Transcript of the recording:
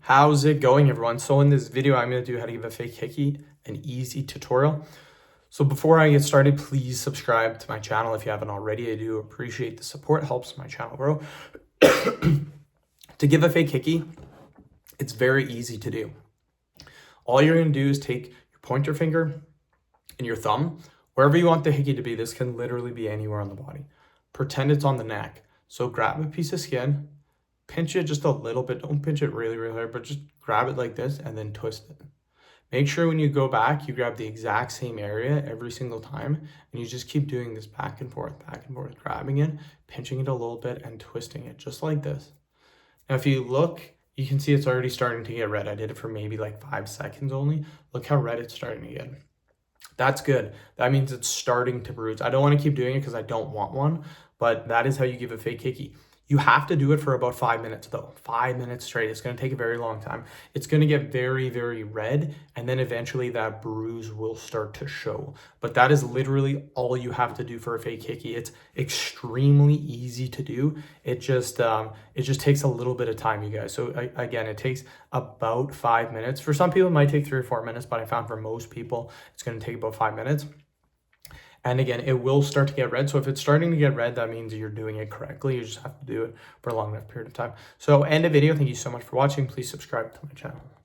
How's it going, everyone? So in this video, I'm going to do how to give a fake hickey, an easy tutorial. So before I get started, please subscribe to my channel if you haven't already. I do appreciate the support, helps my channel grow. To give a fake hickey, it's very easy to do. All you're going to do is take your pointer finger and your thumb, wherever you want the hickey to be. This can literally be anywhere on the body. Pretend it's on the neck. So grab a piece of skin, pinch it just a little bit. Don't pinch it really, really hard, but just grab it like this and then twist it. Make sure when you go back, you grab the exact same area every single time, and you just keep doing this back and forth, grabbing it, pinching it a little bit and twisting it just like this. Now, if you look, you can see it's already starting to get red. I did it for maybe like 5 seconds only. Look how red it's starting to get. That's good. That means it's starting to bruise. I don't want to keep doing it because I don't want one, but that is how you give a fake hickey. You have to do it for about 5 minutes though. 5 minutes straight. It's going to take a very long time. It's going to get very, very red, and then eventually that bruise will start to show. But that is literally all you have to do for a fake hickey. It's extremely easy to do. It just takes a little bit of time, you guys. So again, it takes about 5 minutes. For some people, it might take 3 or 4 minutes, but I found for most people, it's going to take about 5 minutes. And again, it will start to get red. So if it's starting to get red, that means you're doing it correctly. You just have to do it for a long enough period of time. So end the video. Thank you so much for watching. Please subscribe to my channel.